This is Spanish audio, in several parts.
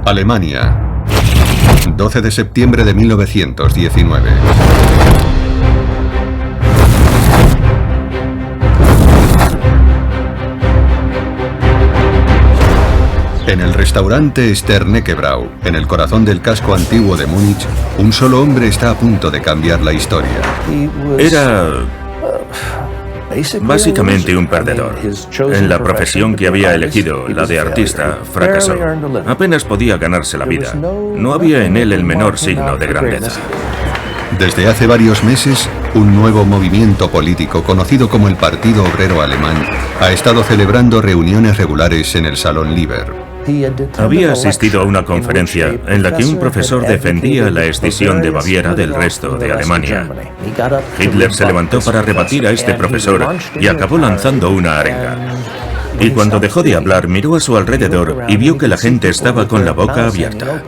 Alemania, 12 de septiembre de 1919. En el restaurante Sternekebrau, en el corazón del casco antiguo de Múnich, un solo hombre está a punto de cambiar la historia. Era básicamente un perdedor. En la profesión que había elegido, la de artista, fracasó. Apenas podía ganarse la vida. No había en él el menor signo de grandeza. Desde hace varios meses, un nuevo movimiento político conocido como el Partido Obrero Alemán ha estado celebrando reuniones regulares en el Salón Liber. Había asistido a una conferencia en la que un profesor defendía la escisión de Baviera del resto de Alemania. Hitler se levantó para rebatir a este profesor y acabó lanzando una arenga. Y cuando dejó de hablar, miró a su alrededor y vio que la gente estaba con la boca abierta.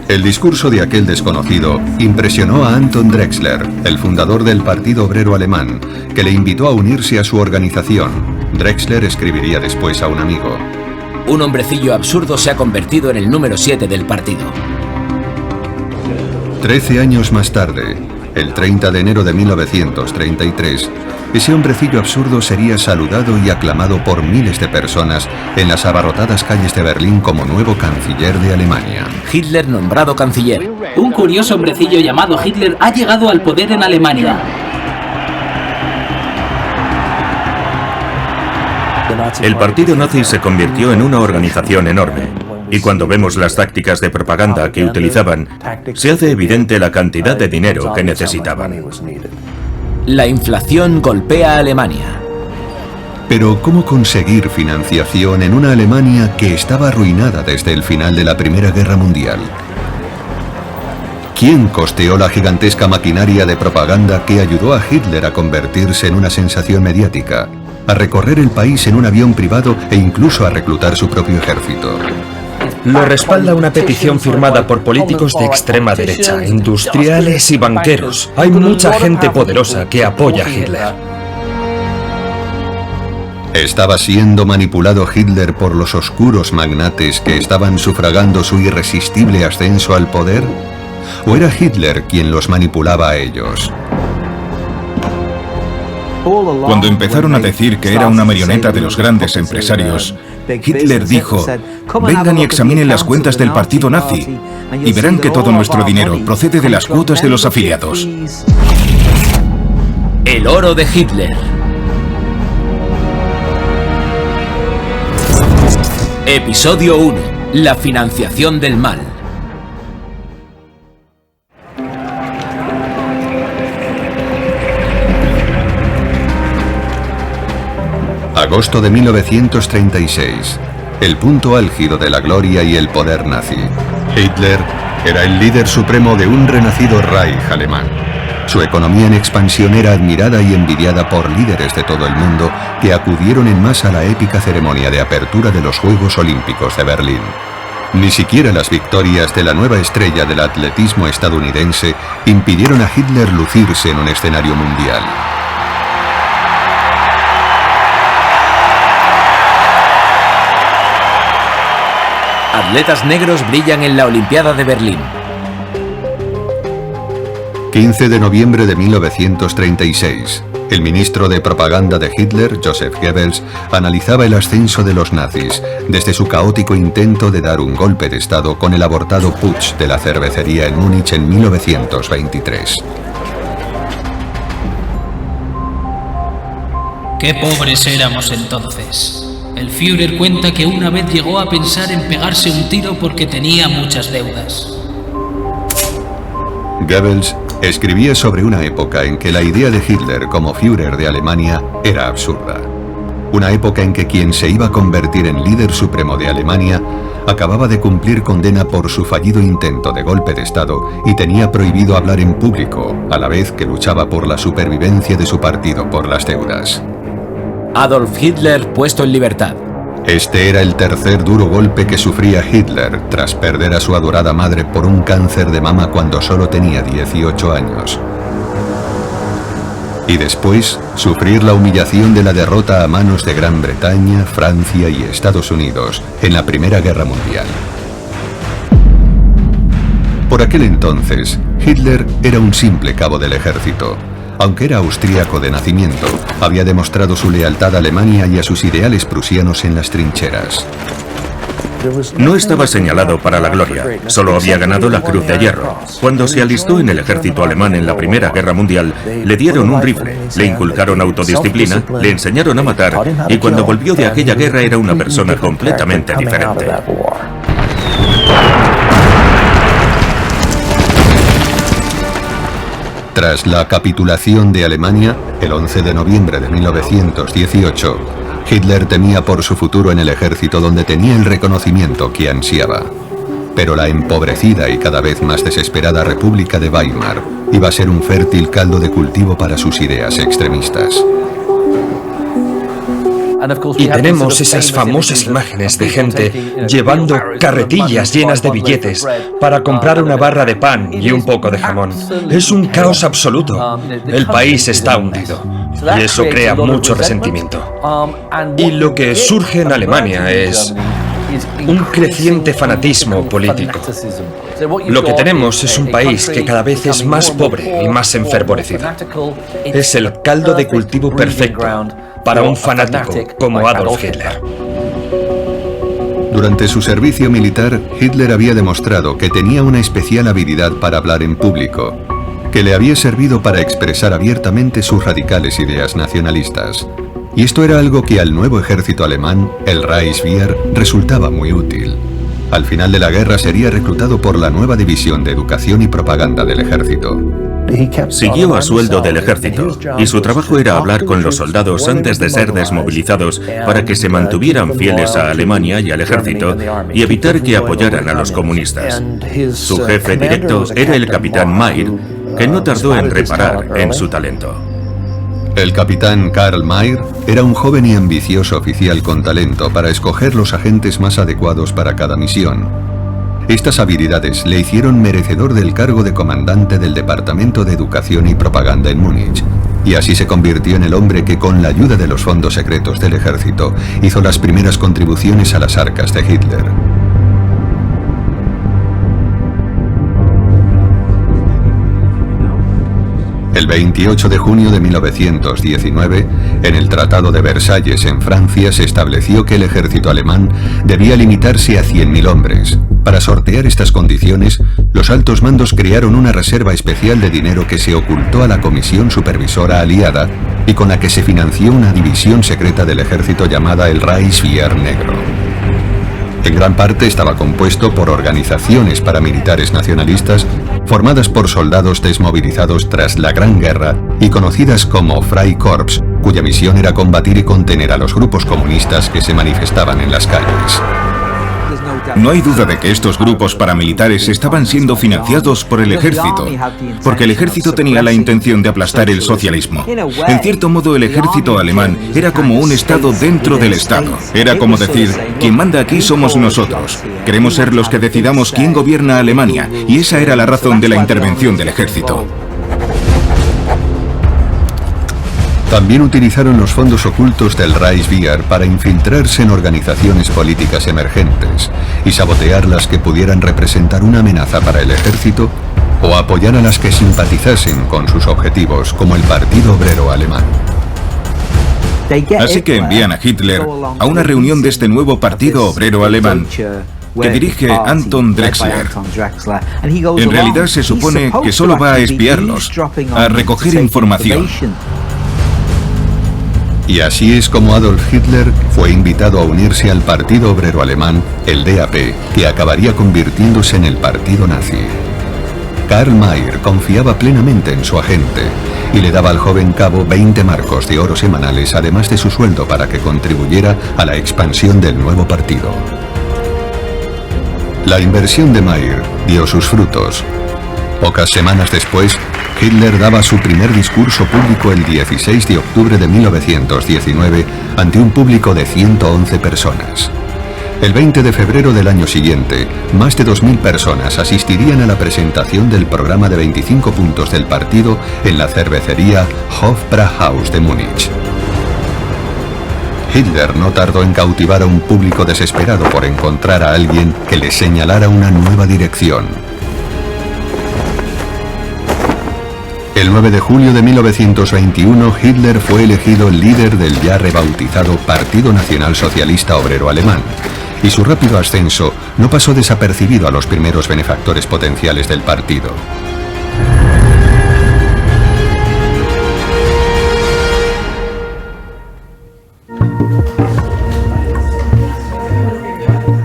El discurso de aquel desconocido impresionó a Anton Drexler, el fundador del Partido Obrero Alemán, que le invitó a unirse a su organización. Drexler escribiría después a un amigo: un hombrecillo absurdo se ha convertido en el número 7 del partido. 13 años más tarde, el 30 de enero de 1933, ese hombrecillo absurdo sería saludado y aclamado por miles de personas en las abarrotadas calles de Berlín como nuevo canciller de Alemania. Hitler nombrado canciller. Un curioso hombrecillo llamado Hitler ha llegado al poder en Alemania. El partido nazi se convirtió en una organización enorme, y cuando vemos las tácticas de propaganda que utilizaban, se hace evidente la cantidad de dinero que necesitaban. La inflación golpea a Alemania. Pero ¿cómo conseguir financiación en una Alemania que estaba arruinada desde el final de la Primera Guerra Mundial? ¿Quién costeó la gigantesca maquinaria de propaganda que ayudó a Hitler a convertirse en una sensación mediática, a recorrer el país en un avión privado e incluso a reclutar su propio ejército? Lo respalda una petición firmada por políticos de extrema derecha, industriales y banqueros. Hay mucha gente poderosa que apoya a Hitler. ¿Estaba siendo manipulado Hitler por los oscuros magnates que estaban sufragando su irresistible ascenso al poder? ¿O era Hitler quien los manipulaba a ellos? Cuando empezaron a decir que era una marioneta de los grandes empresarios, Hitler dijo: vengan y examinen las cuentas del partido nazi y verán que todo nuestro dinero procede de las cuotas de los afiliados. El oro de Hitler. Episodio 1. La financiación del mal. Agosto de 1936, el punto álgido de la gloria y el poder nazi. Hitler era el líder supremo de un renacido Reich alemán. Su economía en expansión era admirada y envidiada por líderes de todo el mundo que acudieron en masa a la épica ceremonia de apertura de los Juegos Olímpicos de Berlín. Ni siquiera las victorias de la nueva estrella del atletismo estadounidense impidieron a Hitler lucirse en un escenario mundial. Atletas negros brillan en la Olimpiada de Berlín. 15 de noviembre de 1936. El ministro de propaganda de Hitler, Joseph Goebbels, analizaba el ascenso de los nazis desde su caótico intento de dar un golpe de Estado con el abortado putsch de la cervecería en Múnich en 1923. ¡Qué pobres éramos entonces! El Führer cuenta que una vez llegó a pensar en pegarse un tiro porque tenía muchas deudas. Goebbels escribía sobre una época en que la idea de Hitler como Führer de Alemania era absurda. Una época en que quien se iba a convertir en líder supremo de Alemania acababa de cumplir condena por su fallido intento de golpe de Estado y tenía prohibido hablar en público, a la vez que luchaba por la supervivencia de su partido por las deudas. Adolf Hitler puesto en libertad. Este era el tercer duro golpe que sufría Hitler tras perder a su adorada madre por un cáncer de mama cuando solo tenía 18 años. Y después, sufrir la humillación de la derrota a manos de Gran Bretaña, Francia y Estados Unidos en la Primera Guerra Mundial. Por aquel entonces, Hitler era un simple cabo del ejército. Aunque era austríaco de nacimiento, había demostrado su lealtad a Alemania y a sus ideales prusianos en las trincheras. No estaba señalado para la gloria, solo había ganado la Cruz de Hierro. Cuando se alistó en el ejército alemán en la Primera Guerra Mundial, le dieron un rifle, le inculcaron autodisciplina, le enseñaron a matar y cuando volvió de aquella guerra era una persona completamente diferente. Tras la capitulación de Alemania, el 11 de noviembre de 1918, Hitler temía por su futuro en el ejército donde tenía el reconocimiento que ansiaba. Pero la empobrecida y cada vez más desesperada República de Weimar iba a ser un fértil caldo de cultivo para sus ideas extremistas. Y tenemos esas famosas imágenes de gente llevando carretillas llenas de billetes para comprar una barra de pan y un poco de jamón. Es un caos absoluto. El país está hundido. Y eso crea mucho resentimiento. Y lo que surge en Alemania es un creciente fanatismo político. Lo que tenemos es un país que cada vez es más pobre y más enfervorecido. Es el caldo de cultivo perfecto para un fanático como Adolf Hitler. Durante su servicio militar, Hitler había demostrado que tenía una especial habilidad para hablar en público, que le había servido para expresar abiertamente sus radicales ideas nacionalistas. Y esto era algo que al nuevo ejército alemán, el Reichswehr, resultaba muy útil. Al final de la guerra sería reclutado por la nueva división de educación y propaganda del ejército. Siguió a sueldo del ejército y su trabajo era hablar con los soldados antes de ser desmovilizados para que se mantuvieran fieles a Alemania y al ejército y evitar que apoyaran a los comunistas. Su jefe directo era el capitán Mayr, que no tardó en reparar en su talento. El capitán Karl Mayr era un joven y ambicioso oficial con talento para escoger los agentes más adecuados para cada misión. Estas habilidades le hicieron merecedor del cargo de comandante del Departamento de Educación y Propaganda en Múnich, y así se convirtió en el hombre que, con la ayuda de los fondos secretos del ejército, hizo las primeras contribuciones a las arcas de Hitler. El 28 de junio de 1919, en el Tratado de Versalles en Francia, se estableció que el ejército alemán debía limitarse a 100.000 hombres. Para sortear estas condiciones, los altos mandos crearon una reserva especial de dinero que se ocultó a la Comisión Supervisora Aliada y con la que se financió una división secreta del ejército llamada el Reichswehr Negro. En gran parte estaba compuesto por organizaciones paramilitares nacionalistas formadas por soldados desmovilizados tras la Gran Guerra y conocidas como Freikorps, cuya misión era combatir y contener a los grupos comunistas que se manifestaban en las calles. No hay duda de que estos grupos paramilitares estaban siendo financiados por el ejército, porque el ejército tenía la intención de aplastar el socialismo. En cierto modo, el ejército alemán era como un estado dentro del estado. Era como decir, quien manda aquí somos nosotros. Queremos ser los que decidamos quién gobierna Alemania, y esa era la razón de la intervención del ejército. También utilizaron los fondos ocultos del Reichswehr para infiltrarse en organizaciones políticas emergentes y sabotear las que pudieran representar una amenaza para el ejército o apoyar a las que simpatizasen con sus objetivos, como el Partido Obrero Alemán. Así que envían a Hitler a una reunión de este nuevo Partido Obrero Alemán que dirige Anton Drexler. En realidad se supone que solo va a espiarlos, a recoger información. Y así es como Adolf Hitler fue invitado a unirse al Partido Obrero Alemán, el DAP, que acabaría convirtiéndose en el partido nazi. Karl Mayr confiaba plenamente en su agente y le daba al joven cabo 20 marcos de oro semanales, además de su sueldo, para que contribuyera a la expansión del nuevo partido. La inversión de Mayr dio sus frutos. Pocas semanas después, Hitler daba su primer discurso público el 16 de octubre de 1919 ante un público de 111 personas. El 20 de febrero del año siguiente, más de 2.000 personas asistirían a la presentación del programa de 25 puntos del partido en la cervecería Hofbrauhaus de Múnich. Hitler no tardó en cautivar a un público desesperado por encontrar a alguien que le señalara una nueva dirección. El 9 de julio de 1921, Hitler fue elegido líder del ya rebautizado Partido Nacional Socialista Obrero Alemán, y su rápido ascenso no pasó desapercibido a los primeros benefactores potenciales del partido.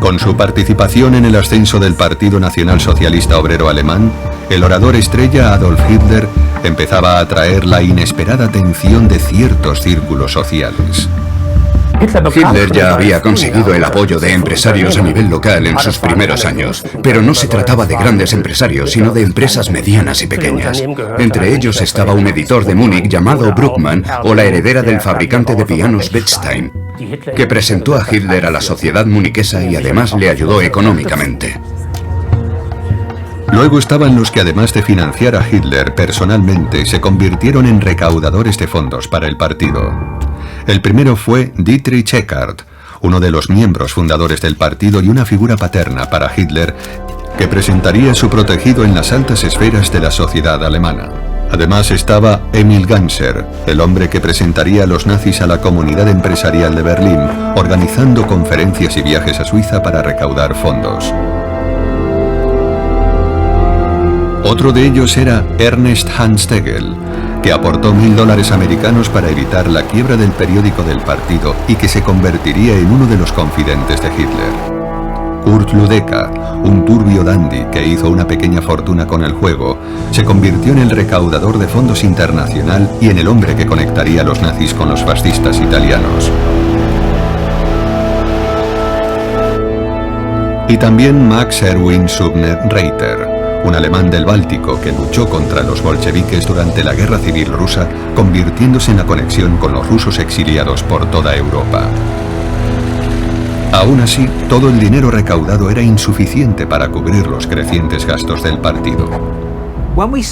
Con su participación en el ascenso del Partido Nacional Socialista Obrero Alemán, el orador estrella Adolf Hitler empezaba a atraer la inesperada atención de ciertos círculos sociales. Hitler ya había conseguido el apoyo de empresarios a nivel local en sus primeros años, pero no se trataba de grandes empresarios, sino de empresas medianas y pequeñas. Entre ellos estaba un editor de Múnich llamado Bruckmann o la heredera del fabricante de pianos Bechstein, que presentó a Hitler a la sociedad muniquesa y además le ayudó económicamente. Luego estaban los que, además de financiar a Hitler personalmente, se convirtieron en recaudadores de fondos para el partido. El primero fue Dietrich Eckart, uno de los miembros fundadores del partido y una figura paterna para Hitler, que presentaría a su protegido en las altas esferas de la sociedad alemana. Además estaba Emil Ganser, el hombre que presentaría a los nazis a la comunidad empresarial de Berlín, organizando conferencias y viajes a Suiza para recaudar fondos. Otro de ellos era Ernest Hans Tegel, que aportó $1000 americanos para evitar la quiebra del periódico del partido y que se convertiría en uno de los confidentes de Hitler. Kurt Ludeka, un turbio dandy que hizo una pequeña fortuna con el juego, se convirtió en el recaudador de fondos internacional y en el hombre que conectaría a los nazis con los fascistas italianos. Y también Max Erwin Subner Reiter, un alemán del Báltico que luchó contra los bolcheviques durante la Guerra Civil Rusa, convirtiéndose en la conexión con los rusos exiliados por toda Europa. Aún así, todo el dinero recaudado era insuficiente para cubrir los crecientes gastos del partido.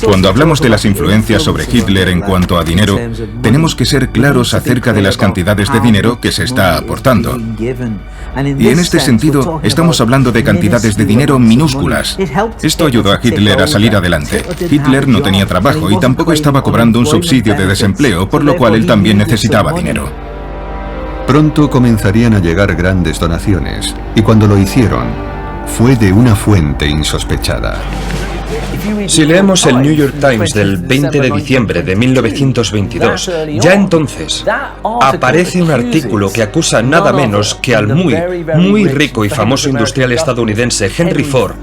Cuando hablamos de las influencias sobre Hitler en cuanto a dinero, tenemos que ser claros acerca de las cantidades de dinero que se está aportando. Y en este sentido, estamos hablando de cantidades de dinero minúsculas. Esto ayudó a Hitler a salir adelante. Hitler no tenía trabajo y tampoco estaba cobrando un subsidio de desempleo, por lo cual él también necesitaba dinero. Pronto comenzarían a llegar grandes donaciones, y cuando lo hicieron, fue de una fuente insospechada. Si leemos el New York Times del 20 de diciembre de 1922, ya entonces aparece un artículo que acusa nada menos que al muy rico y famoso industrial estadounidense Henry Ford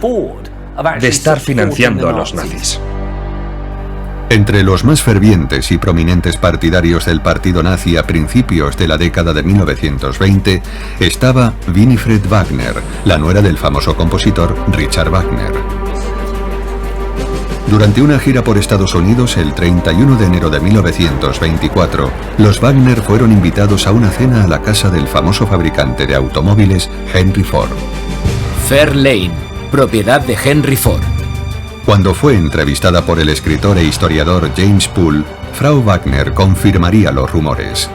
de estar financiando a los nazis. Entre los más fervientes y prominentes partidarios del partido nazi a principios de la década de 1920 estaba Winifred Wagner, la nuera del famoso compositor Richard Wagner. Durante una gira por Estados Unidos el 31 de enero de 1924, los Wagner fueron invitados a una cena a la casa del famoso fabricante de automóviles Henry Ford. Fairlane, propiedad de Henry Ford. Cuando fue entrevistada por el escritor e historiador James Poole, Frau Wagner confirmaría los rumores.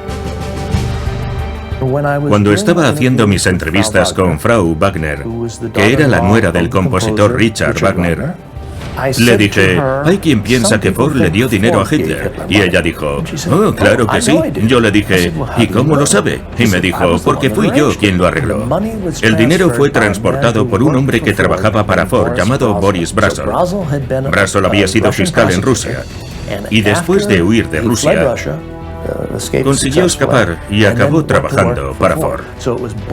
Cuando estaba haciendo mis entrevistas con Frau Wagner, que era la nuera del compositor Richard Wagner, le dije, hay quien piensa que Ford le dio dinero a Hitler. Y ella dijo, oh, claro que sí. Yo le dije, ¿y cómo lo sabe? Y me dijo, porque fui yo quien lo arregló. El dinero fue transportado por un hombre que trabajaba para Ford llamado Boris Brasov. Brasov había sido fiscal en Rusia. Y después de huir de Rusia, consiguió escapar y acabó trabajando para Ford.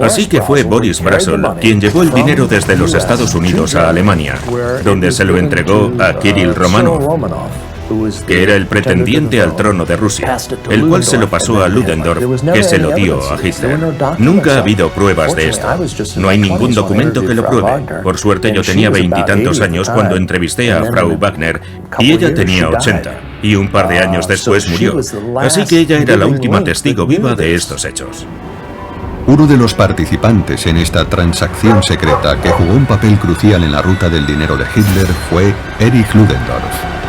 Así que fue Boris Brasov quien llevó el dinero desde los Estados Unidos a Alemania, donde se lo entregó a Kirill Romanov, que era el pretendiente al trono de Rusia, el cual se lo pasó a Ludendorff, que se lo dio a Hitler. Nunca ha habido pruebas de esto. No hay ningún documento que lo pruebe. Por suerte yo tenía 20 y tantos años cuando entrevisté a Frau Wagner y ella tenía 80. Y un par de años después murió. Así que ella era la última testigo viva de estos hechos. Uno de los participantes en esta transacción secreta que jugó un papel crucial en la ruta del dinero de Hitler fue Erich Ludendorff.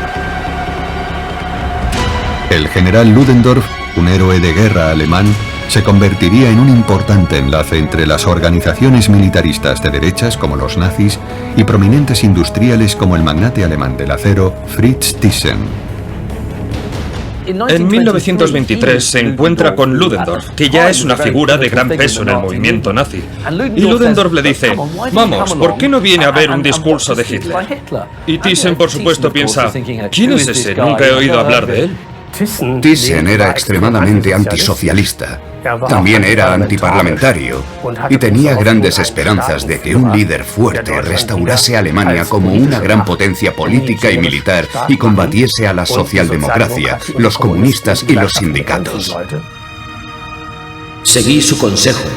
El general Ludendorff, un héroe de guerra alemán, se convertiría en un importante enlace entre las organizaciones militaristas de derechas como los nazis y prominentes industriales como el magnate alemán del acero Fritz Thyssen. En 1923 se encuentra con Ludendorff, que ya es una figura de gran peso en el movimiento nazi. Y Ludendorff le dice, vamos, ¿por qué no viene a ver un discurso de Hitler? Y Thyssen, por supuesto, piensa, ¿quién es ese? Nunca he oído hablar de él. Thyssen era extremadamente antisocialista. También era antiparlamentario y tenía grandes esperanzas de que un líder fuerte restaurase a Alemania como una gran potencia política y militar y combatiese a la socialdemocracia, los comunistas y los sindicatos. Seguí su consejo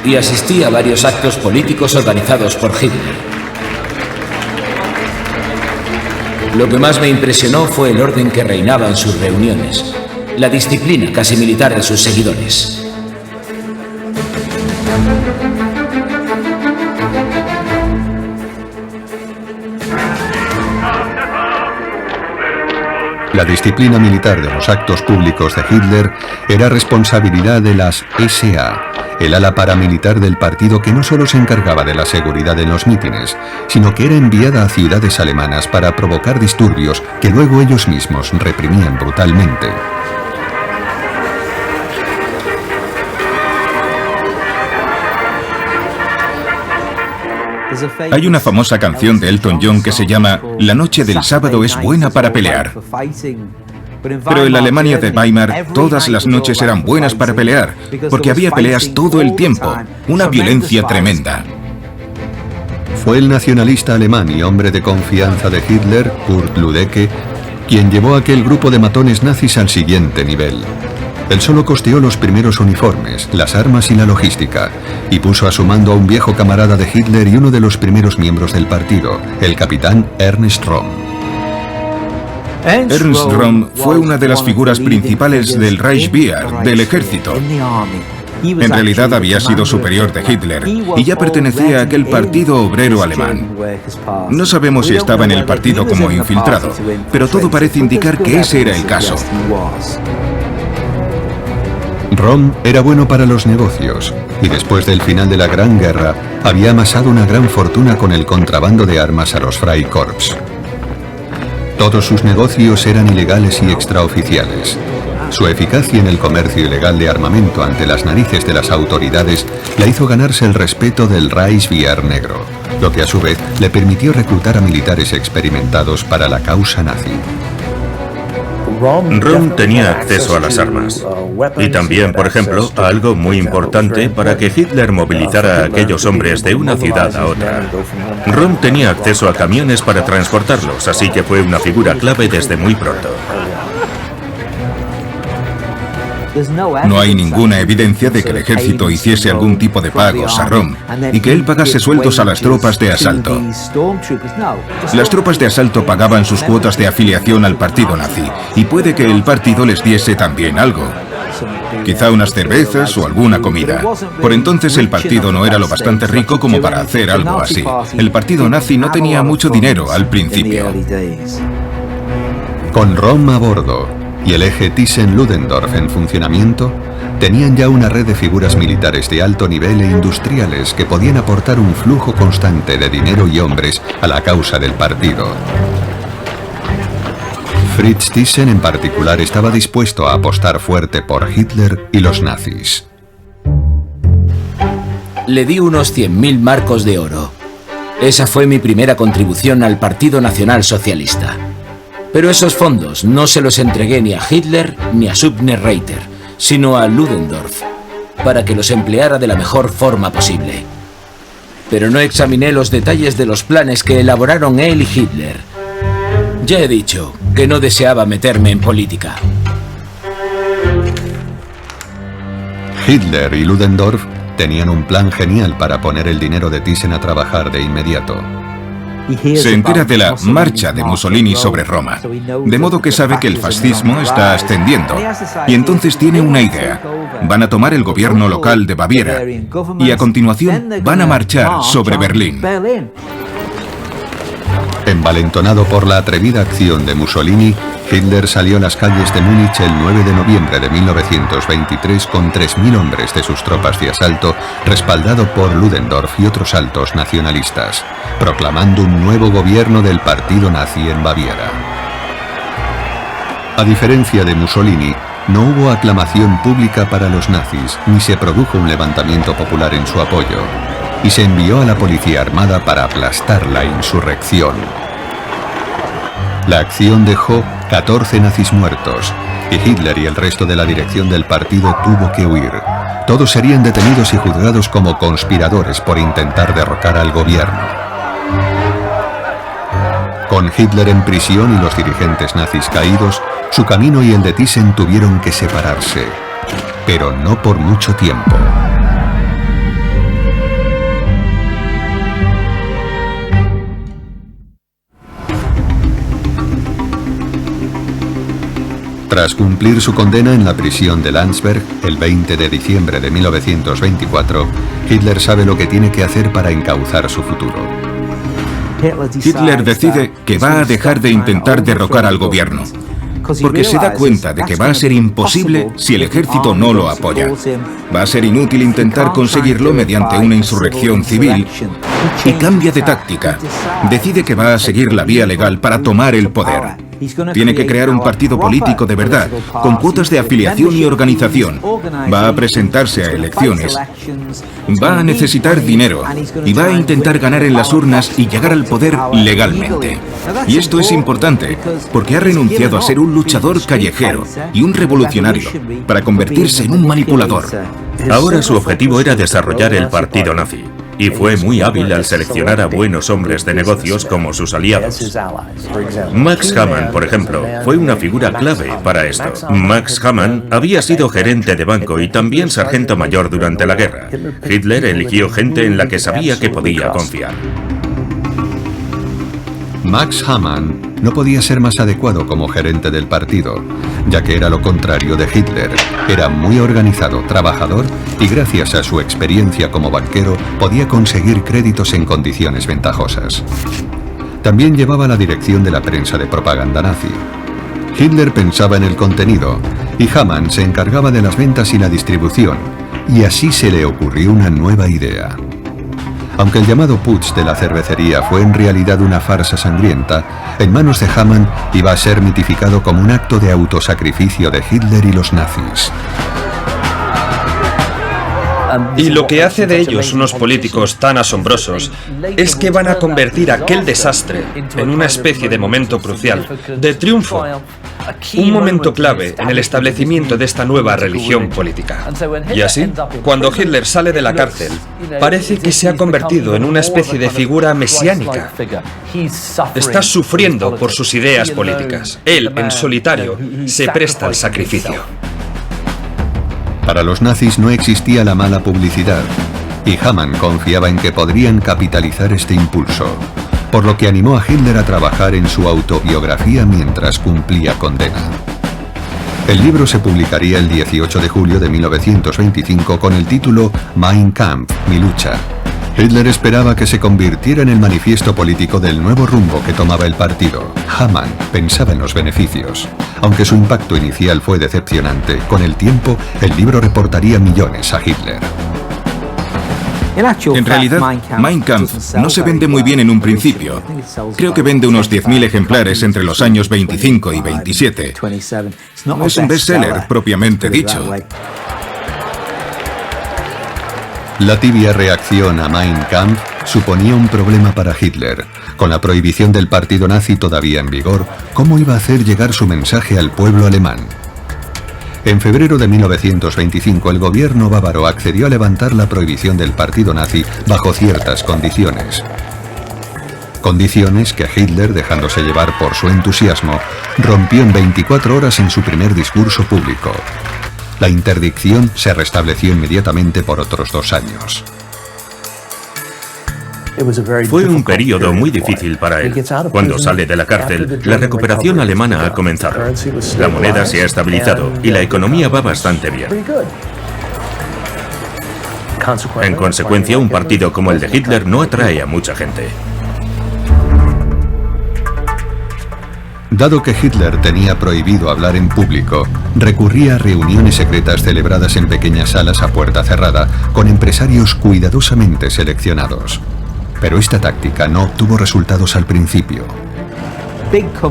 y asistí a varios actos políticos organizados por Hitler. Lo que más me impresionó fue el orden que reinaba en sus reuniones, la disciplina casi militar de sus seguidores. La disciplina militar de los actos públicos de Hitler era responsabilidad de las SA, el ala paramilitar del partido que no solo se encargaba de la seguridad en los mítines, sino que era enviada a ciudades alemanas para provocar disturbios que luego ellos mismos reprimían brutalmente. Hay una famosa canción de Elton John que se llama La noche del sábado es buena para pelear. Pero en la Alemania de Weimar todas las noches eran buenas para pelear, porque había peleas todo el tiempo, una violencia tremenda. Fue el nacionalista alemán y hombre de confianza de Hitler, Kurt Lüdecke, quien llevó a aquel grupo de matones nazis al siguiente nivel. Él solo costeó los primeros uniformes, las armas y la logística, y puso a su mando a un viejo camarada de Hitler y uno de los primeros miembros del partido, el capitán Ernst Röhm. Ernst Röhm fue una de las figuras principales del Reichswehr, del ejército. En realidad había sido superior de Hitler y ya pertenecía a aquel partido obrero alemán. No sabemos si estaba en el partido como infiltrado, pero todo parece indicar que ese era el caso. Röhm era bueno para los negocios y después del final de la Gran Guerra había amasado una gran fortuna con el contrabando de armas a los Freikorps. Todos sus negocios eran ilegales y extraoficiales. Su eficacia en el comercio ilegal de armamento ante las narices de las autoridades la hizo ganarse el respeto del Reichswehr negro, lo que a su vez le permitió reclutar a militares experimentados para la causa nazi. Röhm tenía acceso a las armas y también, por ejemplo, a algo muy importante para que Hitler movilizara a aquellos hombres de una ciudad a otra. Röhm tenía acceso a camiones para transportarlos, así que fue una figura clave desde muy pronto. No hay ninguna evidencia de que el ejército hiciese algún tipo de pagos a Röhm y que él pagase sueldos a las tropas de asalto. Las tropas de asalto pagaban sus cuotas de afiliación al partido nazi y puede que el partido les diese también algo. Quizá unas cervezas o alguna comida. Por entonces el partido no era lo bastante rico como para hacer algo así. El partido nazi no tenía mucho dinero al principio. Con Röhm a bordo y el eje Thyssen-Ludendorff en funcionamiento, tenían ya una red de figuras militares de alto nivel e industriales que podían aportar un flujo constante de dinero y hombres a la causa del partido. Fritz Thyssen en particular estaba dispuesto a apostar fuerte por Hitler y los nazis. Le di unos 100.000 marcos de oro. Esa fue mi primera contribución al Partido Nacional Socialista. Pero esos fondos no se los entregué ni a Hitler ni a Subner-Reiter, sino a Ludendorff, para que los empleara de la mejor forma posible. Pero no examiné los detalles de los planes que elaboraron él y Hitler. Ya he dicho que no deseaba meterme en política. Hitler y Ludendorff tenían un plan genial para poner el dinero de Thyssen a trabajar de inmediato. Se entera de la marcha de Mussolini sobre Roma, de modo que sabe que el fascismo está ascendiendo, y entonces tiene una idea. Van a tomar el gobierno local de Baviera, y a continuación van a marchar sobre Berlín. Envalentonado por la atrevida acción de Mussolini, Hitler salió a las calles de Múnich el 9 de noviembre de 1923 con 3.000 hombres de sus tropas de asalto, respaldado por Ludendorff y otros altos nacionalistas, proclamando un nuevo gobierno del partido nazi en Baviera. A diferencia de Mussolini, no hubo aclamación pública para los nazis, ni se produjo un levantamiento popular en su apoyo, y se envió a la policía armada para aplastar la insurrección. La acción dejó 14 nazis muertos, y Hitler y el resto de la dirección del partido tuvo que huir. Todos serían detenidos y juzgados como conspiradores por intentar derrocar al gobierno. Con Hitler en prisión y los dirigentes nazis caídos, su camino y el de Thyssen tuvieron que separarse, pero no por mucho tiempo. Tras cumplir su condena en la prisión de Landsberg, el 20 de diciembre de 1924, Hitler sabe lo que tiene que hacer para encauzar su futuro. Hitler decide que va a dejar de intentar derrocar al gobierno, porque se da cuenta de que va a ser imposible si el ejército no lo apoya. Va a ser inútil intentar conseguirlo mediante una insurrección civil y cambia de táctica. Decide que va a seguir la vía legal para tomar el poder. Tiene que crear un partido político de verdad, con cuotas de afiliación y organización. Va a presentarse a elecciones. Va a necesitar dinero y va a intentar ganar en las urnas y llegar al poder legalmente. Y esto es importante, porque ha renunciado a ser un luchador callejero y un revolucionario para convertirse en un manipulador. Ahora su objetivo era desarrollar el partido nazi, y fue muy hábil al seleccionar a buenos hombres de negocios como sus aliados. Max Hammann, por ejemplo, fue una figura clave para esto. Max Hammann había sido gerente de banco y también sargento mayor durante la guerra. Hitler eligió gente en la que sabía que podía confiar. Max Hammann no podía ser más adecuado como gerente del partido, ya que era lo contrario de Hitler. Era muy organizado, trabajador y gracias a su experiencia como banquero podía conseguir créditos en condiciones ventajosas. También llevaba la dirección de la prensa de propaganda nazi. Hitler pensaba en el contenido y Hammann se encargaba de las ventas y la distribución, y así se le ocurrió una nueva idea. Aunque el llamado putsch de la cervecería fue en realidad una farsa sangrienta, en manos de Hammann iba a ser mitificado como un acto de autosacrificio de Hitler y los nazis. Y lo que hace de ellos unos políticos tan asombrosos es que van a convertir aquel desastre en una especie de momento crucial, de triunfo, un momento clave en el establecimiento de esta nueva religión política. Y así, cuando Hitler sale de la cárcel, parece que se ha convertido en una especie de figura mesiánica. Está sufriendo por sus ideas políticas. Él, en solitario, se presta al sacrificio. Para los nazis no existía la mala publicidad, y Hammann confiaba en que podrían capitalizar este impulso, por lo que animó a Hitler a trabajar en su autobiografía mientras cumplía condena. El libro se publicaría el 18 de julio de 1925 con el título Mein Kampf, mi lucha. Hitler esperaba que se convirtiera en el manifiesto político del nuevo rumbo que tomaba el partido. Hammann pensaba en los beneficios. Aunque su impacto inicial fue decepcionante, con el tiempo el libro reportaría millones a Hitler. En realidad, Mein Kampf no se vende muy bien en un principio. Creo que vende unos 10.000 ejemplares entre los años 25 y 27. No es un bestseller propiamente dicho. La tibia reacción a Mein Kampf suponía un problema para Hitler. Con la prohibición del partido nazi todavía en vigor, ¿cómo iba a hacer llegar su mensaje al pueblo alemán? En febrero de 1925 el gobierno bávaro accedió a levantar la prohibición del partido nazi bajo ciertas condiciones. Condiciones que Hitler, dejándose llevar por su entusiasmo, rompió en 24 horas en su primer discurso público. La interdicción se restableció inmediatamente por otros 2 años. Fue un periodo muy difícil para él. Cuando sale de la cárcel, la recuperación alemana ha comenzado. La moneda se ha estabilizado y la economía va bastante bien. En consecuencia, un partido como el de Hitler no atrae a mucha gente. Dado que Hitler tenía prohibido hablar en público, recurría a reuniones secretas celebradas en pequeñas salas a puerta cerrada con empresarios cuidadosamente seleccionados. Pero esta táctica no obtuvo resultados al principio.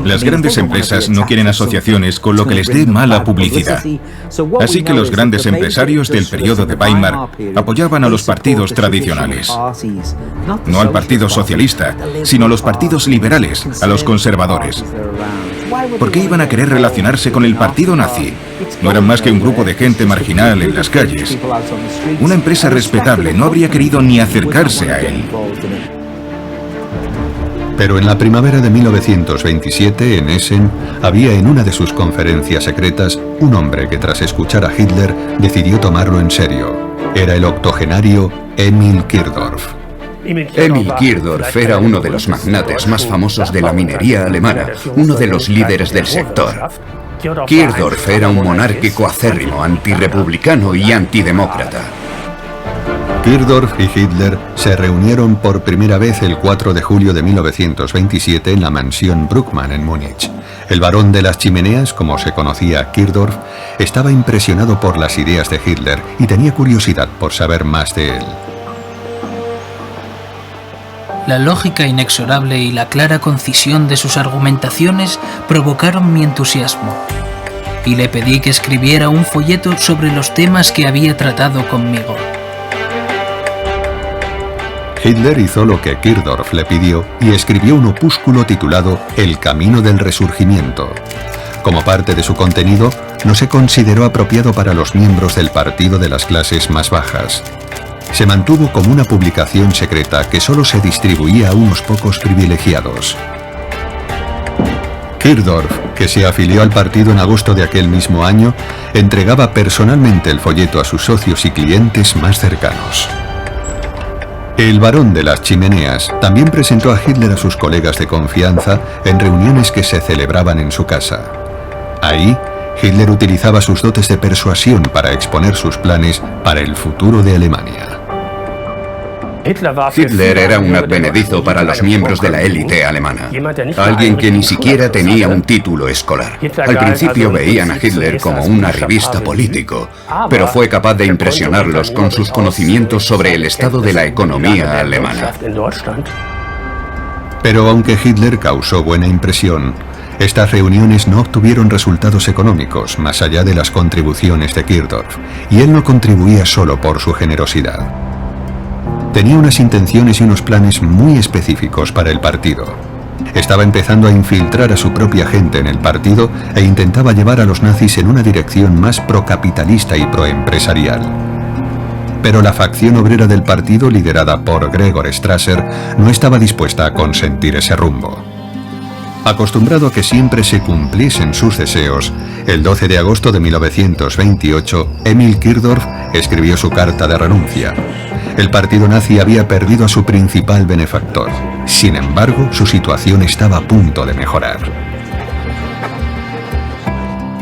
Las grandes empresas no quieren asociaciones con lo que les dé mala publicidad. Así que los grandes empresarios del periodo de Weimar apoyaban a los partidos tradicionales. No al Partido Socialista, sino a los partidos liberales, a los conservadores. ¿Por qué iban a querer relacionarse con el partido nazi? No eran más que un grupo de gente marginal en las calles. Una empresa respetable no habría querido ni acercarse a él. Pero en la primavera de 1927, en Essen, había en una de sus conferencias secretas un hombre que tras escuchar a Hitler decidió tomarlo en serio. Era el octogenario Emil Kirdorf. Emil Kirdorf era uno de los magnates más famosos de la minería alemana, uno de los líderes del sector. Kirdorf era un monárquico acérrimo, antirrepublicano y antidemócrata. Kirdorf y Hitler se reunieron por primera vez el 4 de julio de 1927 en la mansión Bruckmann en Múnich. El barón de las chimeneas, como se conocía a Kirdorf, estaba impresionado por las ideas de Hitler y tenía curiosidad por saber más de él. La lógica inexorable y la clara concisión de sus argumentaciones provocaron mi entusiasmo, y le pedí que escribiera un folleto sobre los temas que había tratado conmigo. Hitler hizo lo que Kirdorf le pidió y escribió un opúsculo titulado El Camino del Resurgimiento. Como parte de su contenido, no se consideró apropiado para los miembros del partido de las clases más bajas. Se mantuvo como una publicación secreta que solo se distribuía a unos pocos privilegiados. Kirdorf, que se afilió al partido en agosto de aquel mismo año, entregaba personalmente el folleto a sus socios y clientes más cercanos. El barón de las chimeneas también presentó a Hitler a sus colegas de confianza en reuniones que se celebraban en su casa. Ahí, Hitler utilizaba sus dotes de persuasión para exponer sus planes para el futuro de Alemania. Hitler era un advenedizo para los miembros de la élite alemana, alguien que ni siquiera tenía un título escolar. Al principio veían a Hitler como un arribista político, pero fue capaz de impresionarlos con sus conocimientos sobre el estado de la economía alemana. Pero aunque Hitler causó buena impresión, estas reuniones no obtuvieron resultados económicos más allá de las contribuciones de Kirdorf, y él no contribuía solo por su generosidad. Tenía unas intenciones y unos planes muy específicos para el partido. Estaba empezando a infiltrar a su propia gente en el partido e intentaba llevar a los nazis en una dirección más procapitalista y proempresarial. Pero la facción obrera del partido, liderada por Gregor Strasser, no estaba dispuesta a consentir ese rumbo. Acostumbrado a que siempre se cumpliesen sus deseos, el 12 de agosto de 1928, Emil Kirdorf escribió su carta de renuncia. El partido nazi había perdido a su principal benefactor. Sin embargo, su situación estaba a punto de mejorar.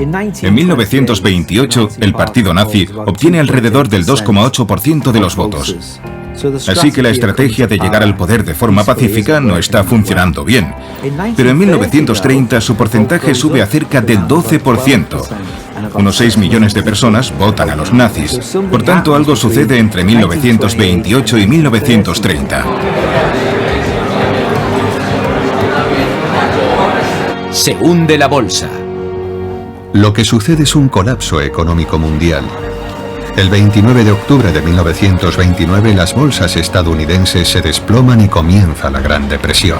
En 1928, el partido nazi obtiene alrededor del 2,8% de los votos. Así que la estrategia de llegar al poder de forma pacífica no está funcionando bien. Pero en 1930 su porcentaje sube a cerca del 12%. Unos 6 millones de personas votan a los nazis. Por tanto, algo sucede entre 1928 y 1930. Se hunde la bolsa. Lo que sucede es un colapso económico mundial. El 29 de octubre de 1929 las bolsas estadounidenses se desploman y comienza la Gran Depresión.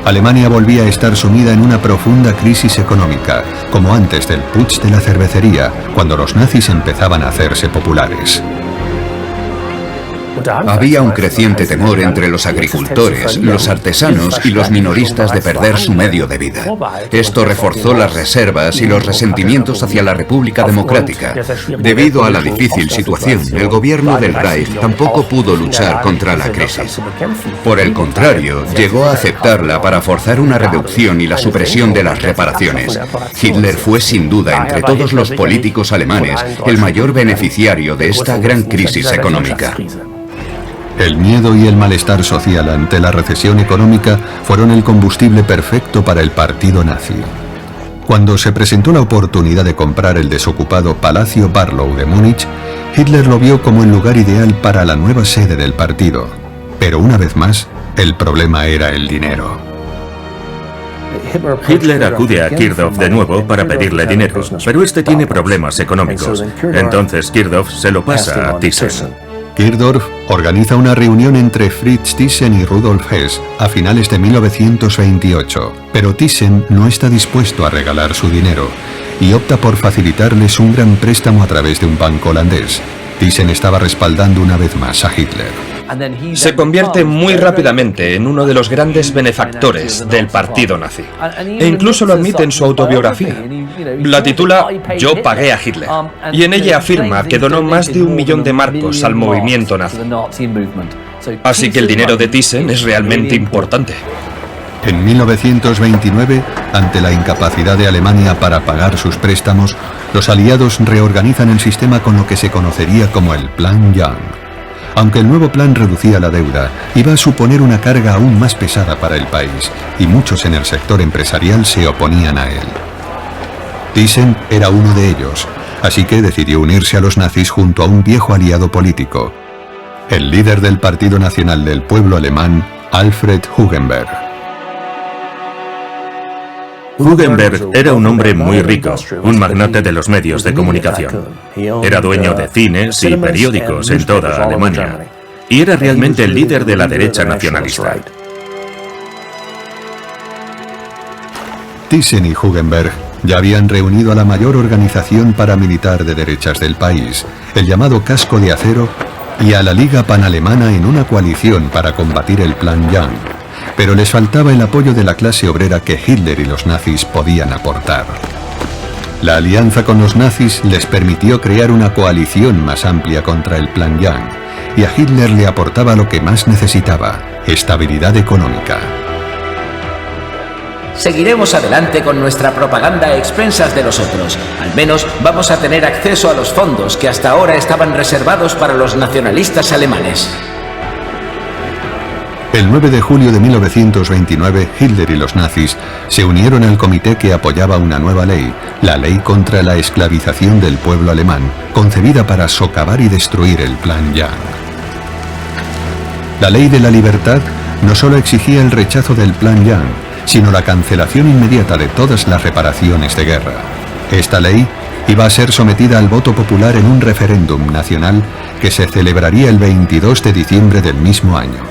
Alemania volvía a estar sumida en una profunda crisis económica, como antes del putsch de la cervecería, cuando los nazis empezaban a hacerse populares. Había un creciente temor entre los agricultores, los artesanos y los minoristas de perder su medio de vida. Esto reforzó las reservas y los resentimientos hacia la República Democrática. Debido a la difícil situación, el gobierno del Reich tampoco pudo luchar contra la crisis. Por el contrario, llegó a aceptarla para forzar una reducción y la supresión de las reparaciones. Hitler fue sin duda entre todos los políticos alemanes el mayor beneficiario de esta gran crisis económica. El miedo y el malestar social ante la recesión económica fueron el combustible perfecto para el partido nazi. Cuando se presentó la oportunidad de comprar el desocupado Palacio Barlow de Múnich, Hitler lo vio como el lugar ideal para la nueva sede del partido. Pero una vez más, el problema era el dinero. Hitler acude a Kirchhoff de nuevo para pedirle dinero, pero este tiene problemas económicos. Entonces Kirchhoff se lo pasa a Thyssen. Kirchhoff organiza una reunión entre Fritz Thyssen y Rudolf Hess a finales de 1928, pero Thyssen no está dispuesto a regalar su dinero y opta por facilitarles un gran préstamo a través de un banco holandés. Thyssen estaba respaldando una vez más a Hitler. Se convierte muy rápidamente en uno de los grandes benefactores del partido nazi. E incluso lo admite en su autobiografía. La titula Yo pagué a Hitler. Y en ella afirma que donó más de 1 millón de marcos al movimiento nazi. Así que el dinero de Thyssen es realmente importante. En 1929, ante la incapacidad de Alemania para pagar sus préstamos, los aliados reorganizan el sistema con lo que se conocería como el Plan Young. Aunque el nuevo plan reducía la deuda, iba a suponer una carga aún más pesada para el país, y muchos en el sector empresarial se oponían a él. Thyssen era uno de ellos, así que decidió unirse a los nazis junto a un viejo aliado político, el líder del Partido Nacional del Pueblo Alemán, Alfred Hugenberg. Hugenberg era un hombre muy rico, un magnate de los medios de comunicación. Era dueño de cines y periódicos en toda Alemania, y era realmente el líder de la derecha nacionalista. Thyssen y Hugenberg ya habían reunido a la mayor organización paramilitar de derechas del país, el llamado Casco de Acero, y a la Liga Panalemana en una coalición para combatir el Plan Young. Pero les faltaba el apoyo de la clase obrera que Hitler y los nazis podían aportar. La alianza con los nazis les permitió crear una coalición más amplia contra el Plan Young, y a Hitler le aportaba lo que más necesitaba: estabilidad económica. Seguiremos adelante con nuestra propaganda a expensas de los otros. Al menos vamos a tener acceso a los fondos que hasta ahora estaban reservados para los nacionalistas alemanes. El 9 de julio de 1929, Hitler y los nazis se unieron al comité que apoyaba una nueva ley, la Ley contra la Esclavización del Pueblo Alemán, concebida para socavar y destruir el Plan Young. La Ley de la Libertad no solo exigía el rechazo del Plan Young, sino la cancelación inmediata de todas las reparaciones de guerra. Esta ley iba a ser sometida al voto popular en un referéndum nacional que se celebraría el 22 de diciembre del mismo año.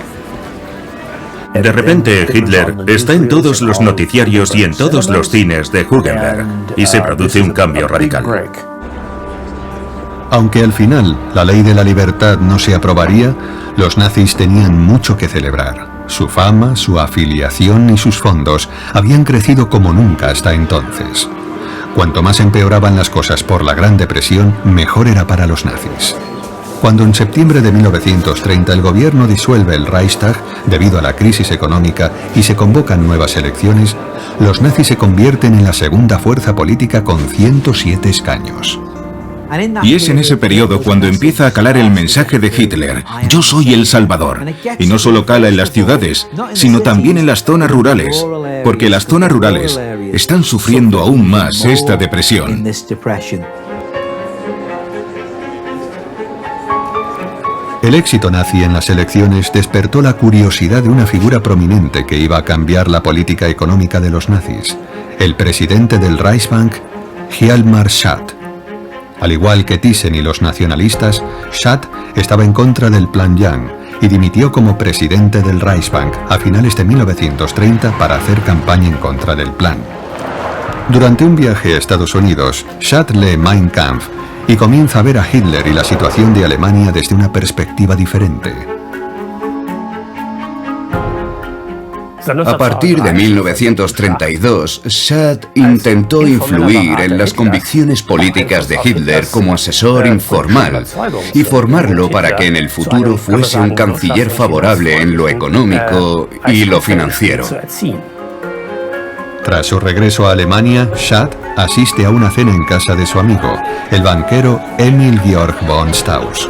De repente, Hitler está en todos los noticiarios y en todos los cines de Hugenberg, y se produce un cambio radical. Aunque al final la ley de la libertad no se aprobaría, los nazis tenían mucho que celebrar. Su fama, su afiliación y sus fondos habían crecido como nunca hasta entonces. Cuanto más empeoraban las cosas por la Gran Depresión, mejor era para los nazis. Cuando en septiembre de 1930 el gobierno disuelve el Reichstag debido a la crisis económica y se convocan nuevas elecciones, los nazis se convierten en la segunda fuerza política con 107 escaños. Y es en ese periodo cuando empieza a calar el mensaje de Hitler: yo soy el Salvador. Y no solo cala en las ciudades, sino también en las zonas rurales, porque las zonas rurales están sufriendo aún más esta depresión. El éxito nazi en las elecciones despertó la curiosidad de una figura prominente que iba a cambiar la política económica de los nazis, el presidente del Reichsbank, Hjalmar Schacht. Al igual que Thyssen y los nacionalistas, Schacht estaba en contra del Plan Young y dimitió como presidente del Reichsbank a finales de 1930 para hacer campaña en contra del plan. Durante un viaje a Estados Unidos, Schacht lee Mein Kampf y comienza a ver a Hitler y la situación de Alemania desde una perspectiva diferente. A partir de 1932, Schacht intentó influir en las convicciones políticas de Hitler como asesor informal y formarlo para que en el futuro fuese un canciller favorable en lo económico y lo financiero. Tras su regreso a Alemania, Schacht asiste a una cena en casa de su amigo, el banquero Emil Georg von Strauss.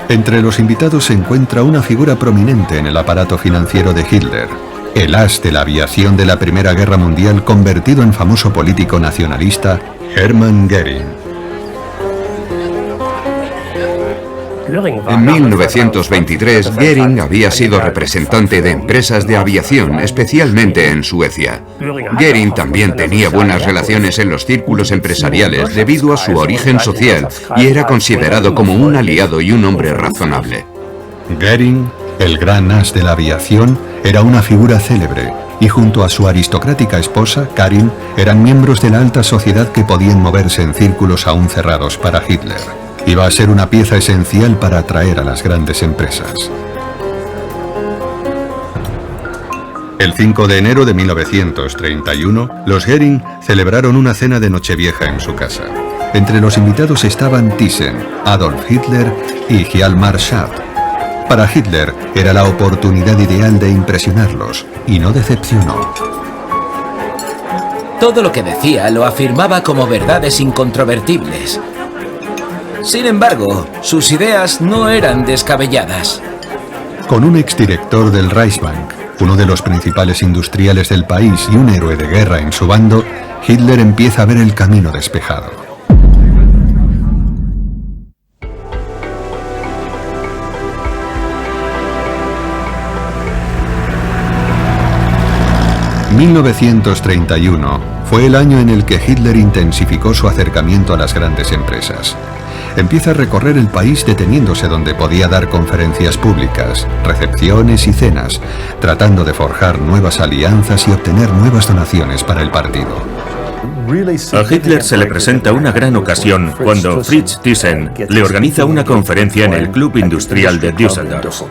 Entre los invitados se encuentra una figura prominente en el aparato financiero de Hitler, el as de la aviación de la Primera Guerra Mundial convertido en famoso político nacionalista, Hermann Göring. En 1923, Goering había sido representante de empresas de aviación, especialmente en Suecia. Goering también tenía buenas relaciones en los círculos empresariales debido a su origen social y era considerado como un aliado y un hombre razonable. Goering, el gran as de la aviación, era una figura célebre y junto a su aristocrática esposa, Karin, eran miembros de la alta sociedad que podían moverse en círculos aún cerrados para Hitler. Iba a ser una pieza esencial para atraer a las grandes empresas. El 5 de enero de 1931, los Goering celebraron una cena de Nochevieja en su casa. Entre los invitados estaban Thyssen, Adolf Hitler y Hjalmar Schacht. Para Hitler era la oportunidad ideal de impresionarlos, y no decepcionó. Todo lo que decía lo afirmaba como verdades incontrovertibles. Sin embargo, sus ideas no eran descabelladas. Con un exdirector del Reichsbank, uno de los principales industriales del país y un héroe de guerra en su bando, Hitler empieza a ver el camino despejado. 1931 fue el año en el que Hitler intensificó su acercamiento a las grandes empresas. Empieza a recorrer el país deteniéndose donde podía dar conferencias públicas, recepciones y cenas, tratando de forjar nuevas alianzas y obtener nuevas donaciones para el partido. A Hitler se le presenta una gran ocasión cuando Fritz Thyssen le organiza una conferencia en el Club Industrial de Düsseldorf.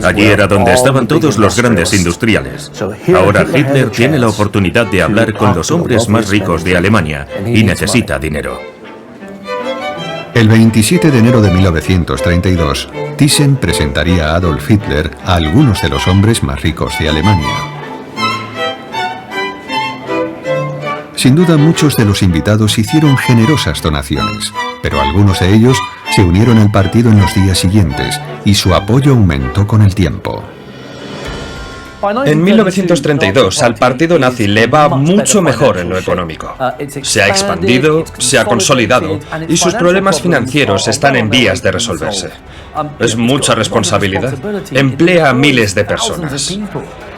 Allí era donde estaban todos los grandes industriales. Ahora Hitler tiene la oportunidad de hablar con los hombres más ricos de Alemania y necesita dinero. El 27 de enero de 1932, Thyssen presentaría a Adolf Hitler a algunos de los hombres más ricos de Alemania. Sin duda, muchos de los invitados hicieron generosas donaciones, pero algunos de ellos se unieron al partido en los días siguientes y su apoyo aumentó con el tiempo. En 1932 al partido nazi le va mucho mejor en lo económico. Se ha expandido, se ha consolidado y sus problemas financieros están en vías de resolverse. Es mucha responsabilidad. Emplea a miles de personas.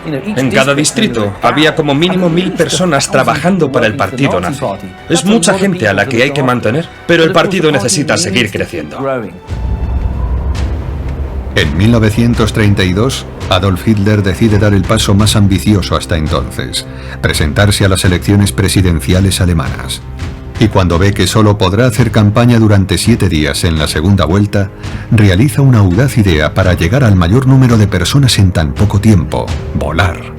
En cada distrito había como mínimo 1000 personas trabajando para el partido nazi. Es mucha gente a la que hay que mantener, pero el partido necesita seguir creciendo. En 1932, Adolf Hitler decide dar el paso más ambicioso hasta entonces, presentarse a las elecciones presidenciales alemanas. Y cuando ve que solo podrá hacer campaña durante 7 días en la segunda vuelta, realiza una audaz idea para llegar al mayor número de personas en tan poco tiempo: volar.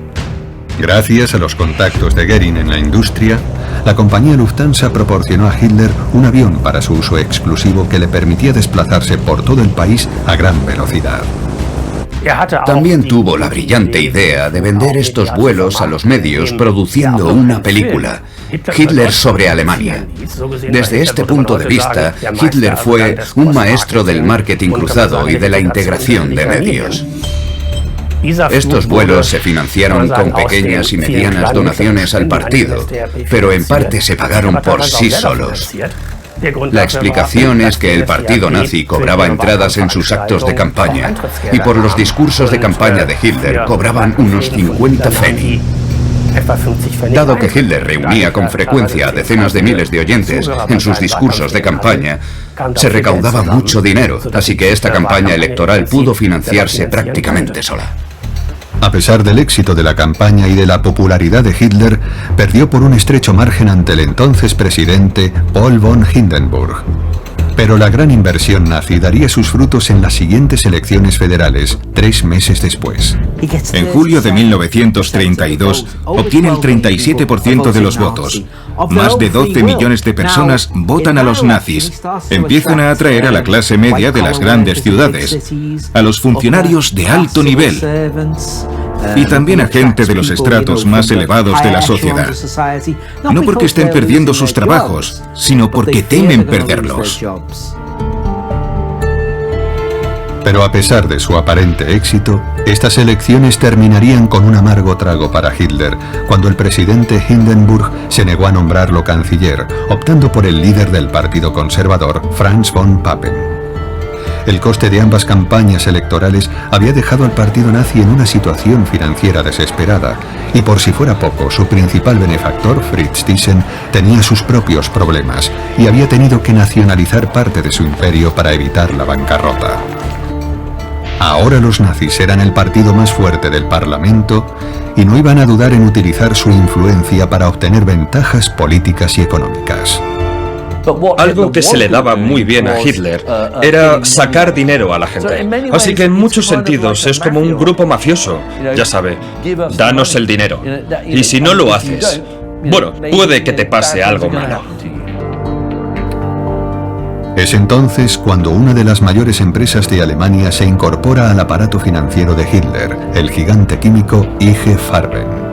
Gracias a los contactos de Goering en la industria, la compañía Lufthansa proporcionó a Hitler un avión para su uso exclusivo que le permitía desplazarse por todo el país a gran velocidad. También tuvo la brillante idea de vender estos vuelos a los medios produciendo una película, Hitler sobre Alemania. Desde este punto de vista, Hitler fue un maestro del marketing cruzado y de la integración de medios. Estos vuelos se financiaron con pequeñas y medianas donaciones al partido, pero en parte se pagaron por sí solos. La explicación es que el partido nazi cobraba entradas en sus actos de campaña y por los discursos de campaña de Hitler cobraban unos 50 Pfennig. Dado que Hitler reunía con frecuencia a decenas de miles de oyentes en sus discursos de campaña, se recaudaba mucho dinero, así que esta campaña electoral pudo financiarse prácticamente sola. A pesar del éxito de la campaña y de la popularidad de Hitler, perdió por un estrecho margen ante el entonces presidente Paul von Hindenburg. Pero la gran inversión nazi daría sus frutos en las siguientes elecciones federales, 3 meses después. En julio de 1932 obtiene el 37% de los votos. Más de 12 millones de personas votan a los nazis. Empiezan a atraer a la clase media de las grandes ciudades, a los funcionarios de alto nivel y también a gente de los estratos más elevados de la sociedad. No porque estén perdiendo sus trabajos, sino porque temen perderlos. Pero a pesar de su aparente éxito, estas elecciones terminarían con un amargo trago para Hitler, cuando el presidente Hindenburg se negó a nombrarlo canciller, optando por el líder del Partido Conservador, Franz von Papen. El coste de ambas campañas electorales había dejado al partido nazi en una situación financiera desesperada, y por si fuera poco, su principal benefactor, Fritz Thyssen, tenía sus propios problemas y había tenido que nacionalizar parte de su imperio para evitar la bancarrota. Ahora los nazis eran el partido más fuerte del Parlamento y no iban a dudar en utilizar su influencia para obtener ventajas políticas y económicas. Algo que se le daba muy bien a Hitler era sacar dinero a la gente. Así que en muchos sentidos es como un grupo mafioso. Ya sabe, danos el dinero. Y si no lo haces, bueno, puede que te pase algo malo. Es entonces cuando una de las mayores empresas de Alemania se incorpora al aparato financiero de Hitler, el gigante químico IG Farben.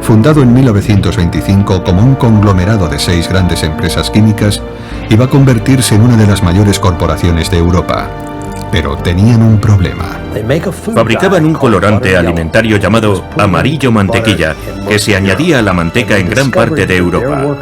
Fundado en 1925 como un conglomerado de 6 grandes empresas químicas, iba a convertirse en una de las mayores corporaciones de Europa. Pero tenían un problema. Fabricaban un colorante alimentario llamado amarillo mantequilla, que se añadía a la manteca en gran parte de Europa.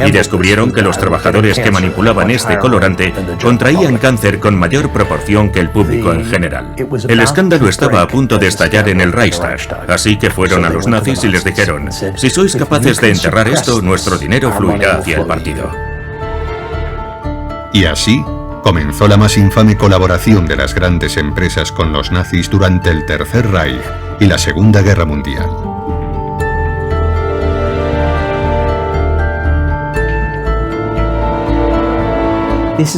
Y descubrieron que los trabajadores que manipulaban este colorante contraían cáncer con mayor proporción que el público en general. El escándalo estaba a punto de estallar en el Reichstag, así que fueron a los nazis y les dijeron: si sois capaces de enterrar esto, nuestro dinero fluirá hacia el partido. Y así comenzó la más infame colaboración de las grandes empresas con los nazis durante el Tercer Reich y la Segunda Guerra Mundial.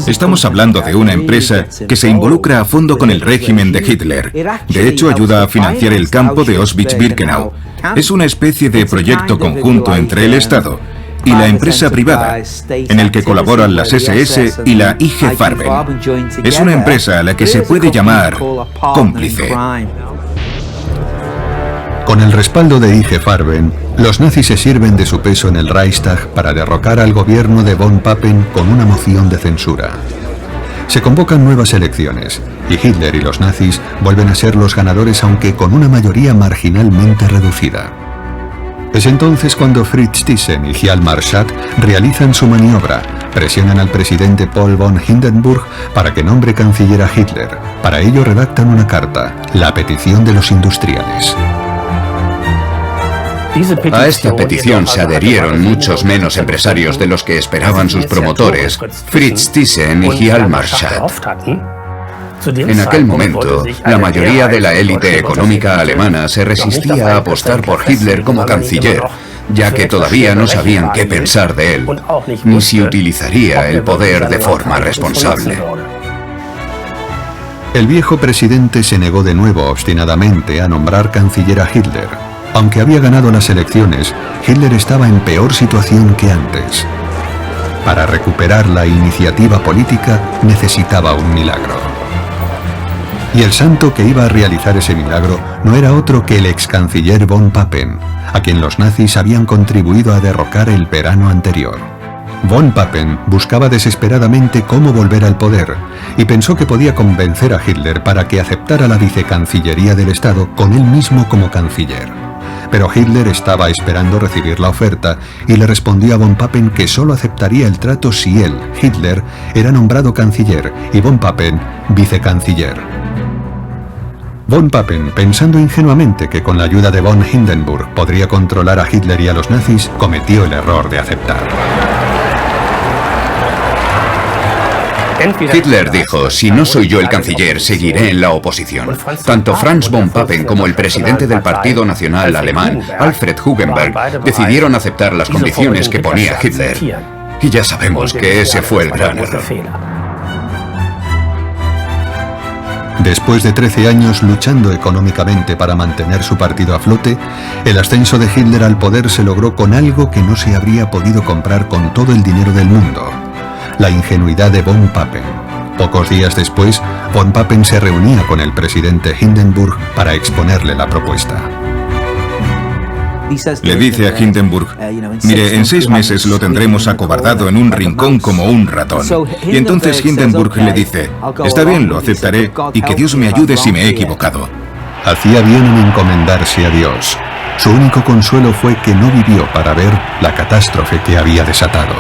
Estamos hablando de una empresa que se involucra a fondo con el régimen de Hitler. De hecho, ayuda a financiar el campo de Auschwitz-Birkenau. Es una especie de proyecto conjunto entre el Estado y la empresa privada, en el que colaboran las SS y la IG Farben. Es una empresa a la que se puede llamar cómplice. Con el respaldo de IG Farben, los nazis se sirven de su peso en el Reichstag para derrocar al gobierno de von Papen con una moción de censura. Se convocan nuevas elecciones, y Hitler y los nazis vuelven a ser los ganadores, aunque con una mayoría marginalmente reducida. Es entonces cuando Fritz Thyssen y Hjalmar Schacht realizan su maniobra, presionan al presidente Paul von Hindenburg para que nombre canciller a Hitler. Para ello redactan una carta, la petición de los industriales. A esta petición se adherieron muchos menos empresarios de los que esperaban sus promotores, Fritz Thyssen y Hjalmar Schacht. En aquel momento, la mayoría de la élite económica alemana se resistía a apostar por Hitler como canciller, ya que todavía no sabían qué pensar de él, ni si utilizaría el poder de forma responsable. El viejo presidente se negó de nuevo obstinadamente a nombrar canciller a Hitler. Aunque había ganado las elecciones, Hitler estaba en peor situación que antes. Para recuperar la iniciativa política necesitaba un milagro. Y el santo que iba a realizar ese milagro no era otro que el ex canciller von Papen, a quien los nazis habían contribuido a derrocar el verano anterior. Von Papen buscaba desesperadamente cómo volver al poder y pensó que podía convencer a Hitler para que aceptara la vicecancillería del Estado con él mismo como canciller. Pero Hitler estaba esperando recibir la oferta y le respondió a von Papen que solo aceptaría el trato si él, Hitler, era nombrado canciller y von Papen vicecanciller. Von Papen, pensando ingenuamente que con la ayuda de von Hindenburg podría controlar a Hitler y a los nazis, cometió el error de aceptar. Hitler dijo: si no soy yo el canciller, seguiré en la oposición. Tanto Franz von Papen como el presidente del Partido Nacional Alemán, Alfred Hugenberg, decidieron aceptar las condiciones que ponía Hitler. Y ya sabemos que ese fue el gran error. Después de 13 años luchando económicamente para mantener su partido a flote, el ascenso de Hitler al poder se logró con algo que no se habría podido comprar con todo el dinero del mundo: la ingenuidad de von Papen. Pocos días después, von Papen se reunía con el presidente Hindenburg para exponerle la propuesta. Le dice a Hindenburg: mire, en 6 meses lo tendremos acobardado en un rincón como un ratón. Y entonces Hindenburg le dice: está bien, lo aceptaré, y que Dios me ayude si me he equivocado. Hacía bien en encomendarse a Dios. Su único consuelo fue que no vivió para ver la catástrofe que había desatado.